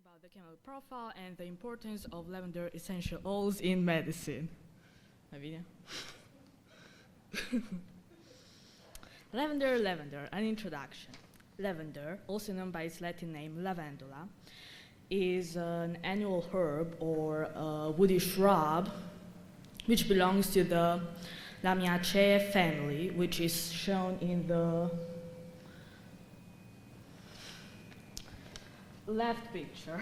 about the chemical profile and the importance of lavender essential oils in medicine. Lavinia? Lavender, an introduction. Lavender, also known by its Latin name lavandula, is an annual herb or woody shrub which belongs to the Lamiaceae family, which is shown in the left picture.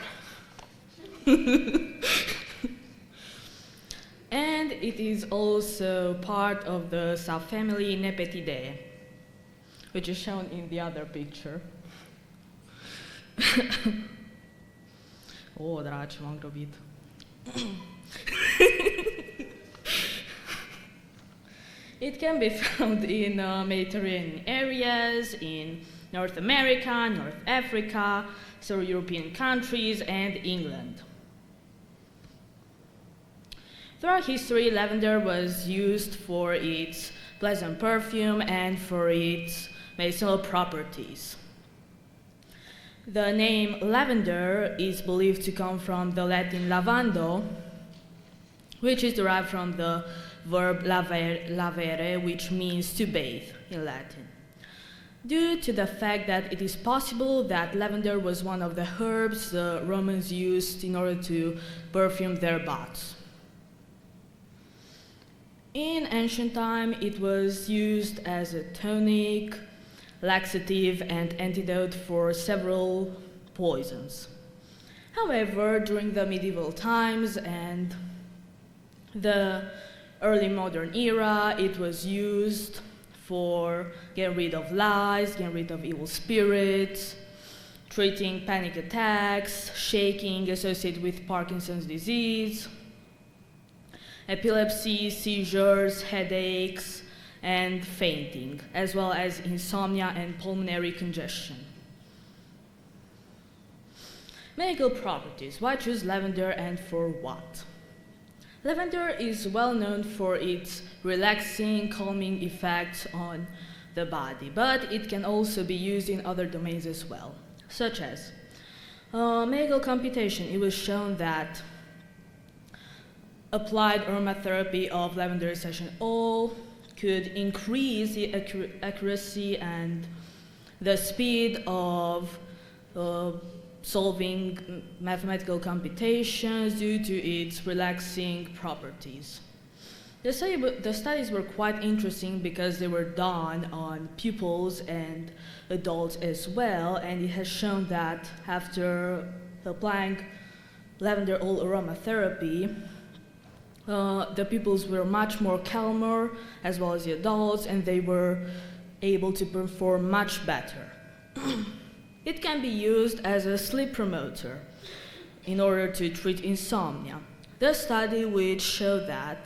And it is also part of the subfamily Nepetidae, which is shown in the other picture. Oh, dragi, m-am grăbit. It can be found in Mediterranean areas, in North America, North Africa, several European countries, and England. Throughout history, lavender was used for its pleasant perfume and for its medicinal properties. The name lavender is believed to come from the Latin lavando, which is derived from the verb lavere, which means to bathe in Latin. Due to the fact that it is possible that lavender was one of the herbs the Romans used in order to perfume their baths. In ancient time, it was used as a tonic, laxative, and antidote for several poisons. However, during the medieval times and the early modern era, it was used for getting rid of lice, getting rid of evil spirits, treating panic attacks, shaking associated with Parkinson's disease, epilepsy, seizures, headaches, and fainting, as well as insomnia and pulmonary congestion. Medical properties. Why choose lavender and for what? Lavender is well known for its relaxing, calming effects on the body, but it can also be used in other domains as well, such as medical computation. It was shown that applied aromatherapy of lavender essential oil could increase the accuracy and the speed of solving mathematical computations due to its relaxing properties. The studies were quite interesting because they were done on pupils and adults as well, and it has shown that after applying lavender oil aromatherapy, the pupils were much more calmer, as well as the adults, and they were able to perform much better. It can be used as a sleep promoter in order to treat insomnia. The studies which showed that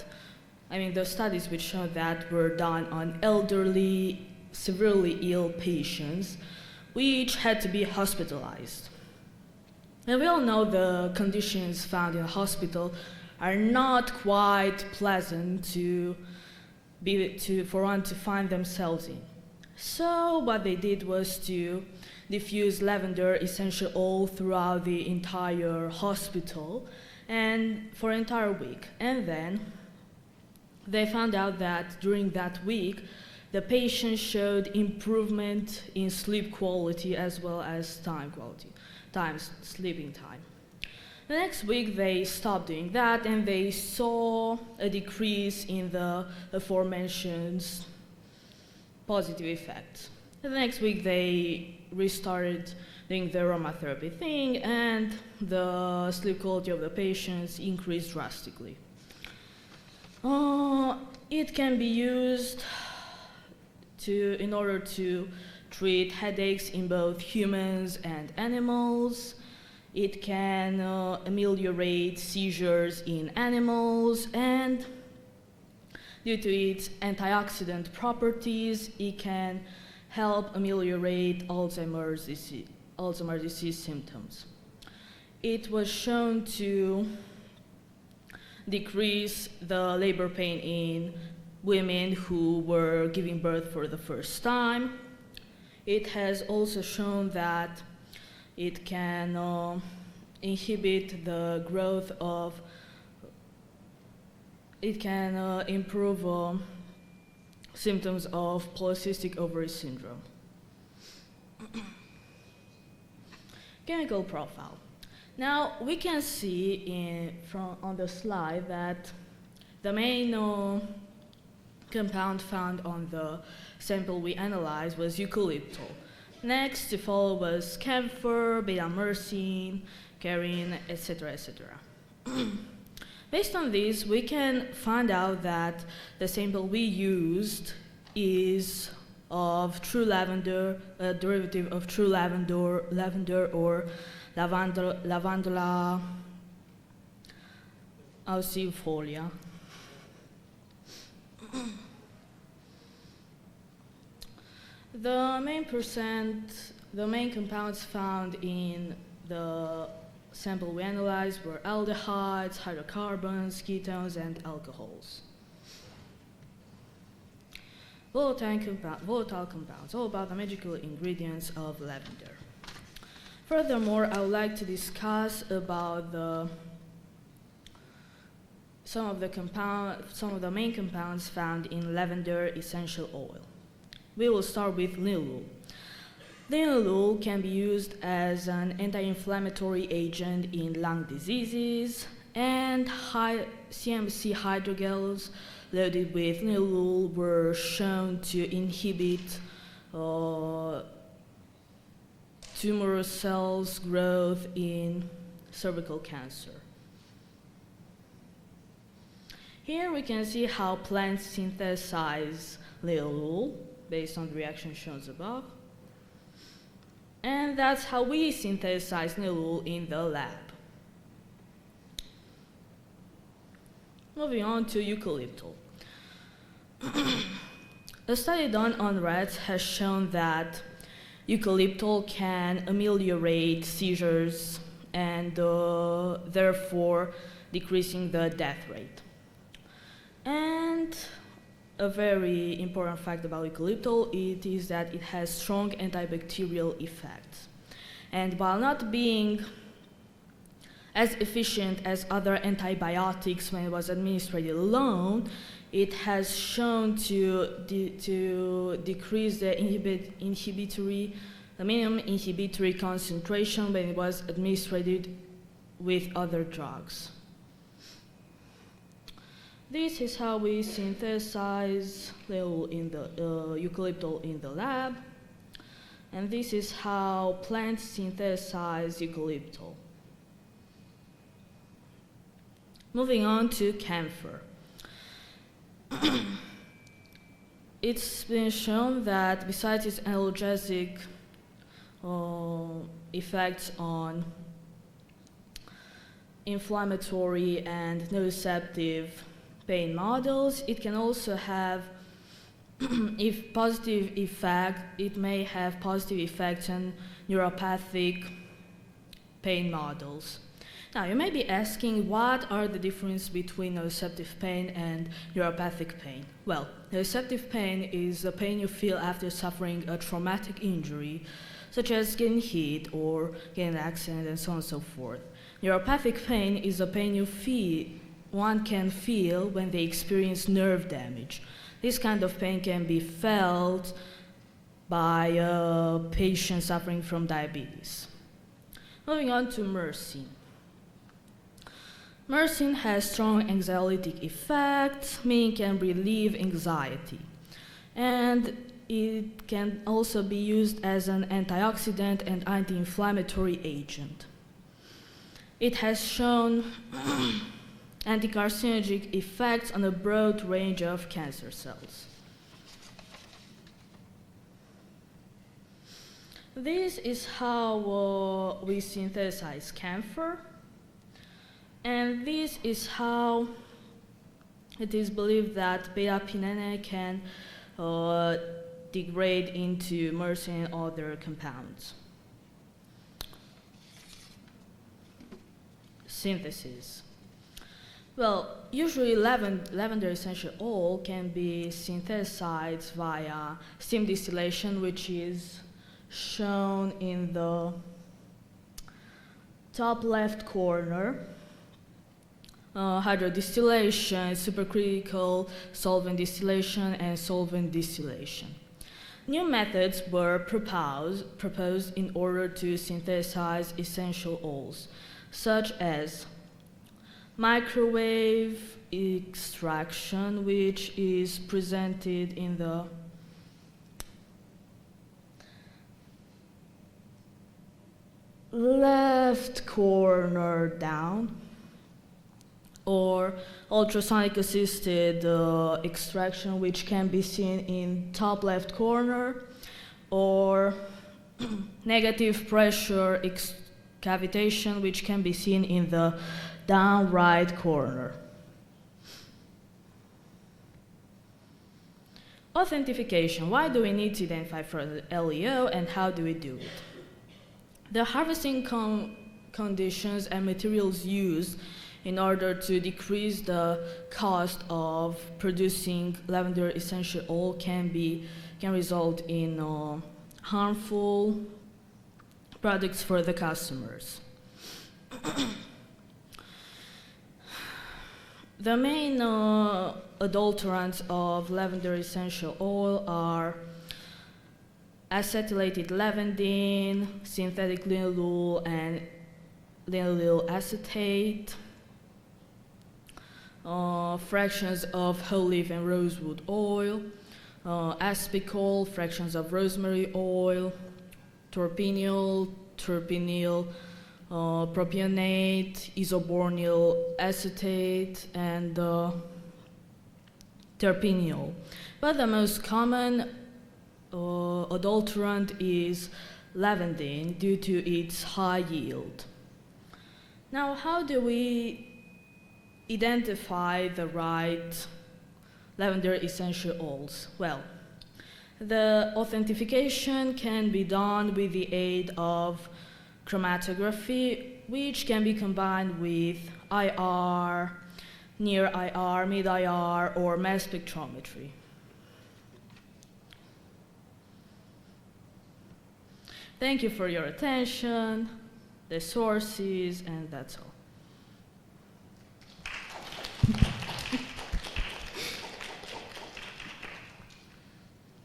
were done on elderly, severely ill patients, which had to be hospitalized. And we all know the conditions found in a hospital are not quite pleasant for one to find themselves in. So what they did was to diffuse lavender essential oil throughout the entire hospital and for an entire week. And then they found out that during that week, the patients showed improvement in sleep quality as well as sleeping time. The next week, they stopped doing that, and they saw a decrease in the aforementioned positive effects. The next week, they restarted doing the aromatherapy thing, and the sleep quality of the patients increased drastically. It can be used in order to treat headaches in both humans and animals. It can ameliorate seizures in animals, and due to its antioxidant properties, it can help ameliorate Alzheimer's disease symptoms. It was shown to decrease the labor pain in women who were giving birth for the first time. It has also shown that it can inhibit the growth of, it can improve symptoms of polycystic ovary syndrome. Chemical profile. Now we can see on the slide that the main compound found on the sample we analyzed was eucalyptol. Next to follow was camphor, beta-myrcene, carine, etc., etc. Based on this, we can find out that the sample we used is of true lavender, a derivative of true lavender or Lavandula aucifolia. The main compounds found in the sample we analyzed were aldehydes, hydrocarbons, ketones, and alcohols. Volatile compounds, all about the magical ingredients of lavender. Furthermore, I would like to discuss about some of the main compounds found in lavender essential oil. We will start with linalool. Linalool can be used as an anti-inflammatory agent in lung diseases, and CMC hydrogels loaded with linalool were shown to inhibit tumor cells growth in cervical cancer. Here we can see how plants synthesize linalool based on the reaction shown above. And that's how we synthesize linalool in the lab. Moving on to eucalyptol. A study done on rats has shown that eucalyptol can ameliorate seizures and therefore decreasing the death rate. And a very important fact about eucalyptol is that it has strong antibacterial effects. And while not being as efficient as other antibiotics when it was administered alone, it has shown to decrease the minimum inhibitory concentration when it was administered with other drugs. This is how we synthesize eucalyptol in the lab, and this is how plants synthesize eucalyptol. Moving on to camphor. It's been shown that besides its analgesic effects on inflammatory and nociceptive pain models, it can also have it may have positive effects on neuropathic pain models. Now, you may be asking, what are the differences between nociceptive pain and neuropathic pain? Well, nociceptive pain is the pain you feel after suffering a traumatic injury, such as getting hit or getting an accident and so on and so forth. Neuropathic pain is the pain one can feel when they experience nerve damage. This kind of pain can be felt by a patient suffering from diabetes. Moving on to myrcene. Myrcene has strong anxiolytic effects, meaning it can relieve anxiety. And it can also be used as an antioxidant and anti-inflammatory agent. It has shown anti-carcinogenic effects on a broad range of cancer cells. This is how we synthesize camphor, and this is how it is believed that beta-pinene can degrade into myrcene and other compounds. Synthesis. Well, usually lavender essential oil can be synthesized via steam distillation, which is shown in the top left corner, hydrodistillation, supercritical solvent distillation, and solvent distillation. New methods were proposed in order to synthesize essential oils, such as microwave extraction, which is presented in the left corner down, or ultrasonic assisted extraction, which can be seen in top left corner, or negative pressure cavitation, which can be seen in the down right corner. Authentication. Why do we need to identify further LEO, and how do we do it? The harvesting conditions and materials used in order to decrease the cost of producing lavender essential oil can result in harmful products for the customers. The main adulterants of lavender essential oil are acetylated lavandin, synthetic linalool, and linalool acetate, fractions of whole leaf and rosewood oil, aspicol, fractions of rosemary oil, terpenyl, propionate, isobornyl acetate, and terpenyl. But the most common adulterant is lavandin due to its high yield. Now, how do we identify the right lavender essential oils? Well, the authentication can be done with the aid of chromatography, which can be combined with IR, near IR, mid IR, or mass spectrometry. Thank you for your attention, the sources, and that's all.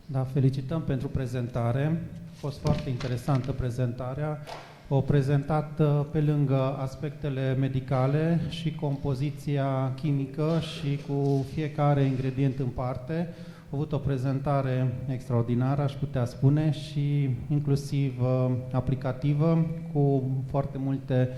Da, felicităm pentru prezentare. A fost foarte interesantă prezentarea. O prezentat pe lângă aspectele medicale și compoziția chimică și cu fiecare ingredient în parte. A avut o prezentare extraordinară, aș putea spune, și inclusiv aplicativă, cu foarte multe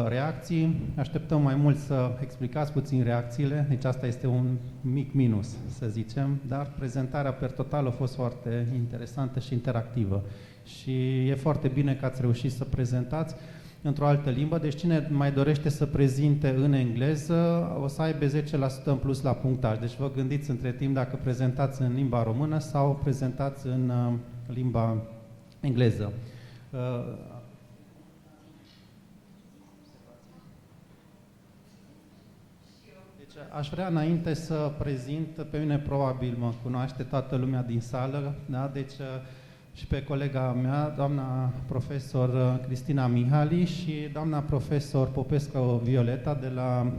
reacții. Așteptăm mai mult să explicați puțin reacțiile, deci asta este un mic minus, să zicem, dar prezentarea per total a fost foarte interesantă și interactivă. Și e foarte bine că ați reușit să prezentați într-o altă limbă, deci cine mai dorește să prezinte în engleză o să aibă 10% în plus la punctaj. Deci vă gândiți între timp dacă prezentați în limba română sau prezentați în limba engleză. Deci aș vrea înainte să prezint, pe mine probabil mă cunoaște toată lumea din sală, da? Deci și pe colega mea, doamna profesor Cristina Mihali și doamna profesor Popescu Violeta de la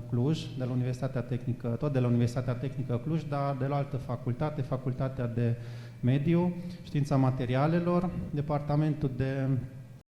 Cluj, de la Universitatea Tehnică, tot de la Universitatea Tehnică Cluj, dar de la altă facultate, Facultatea de Mediu, Știința Materialelor, Departamentul de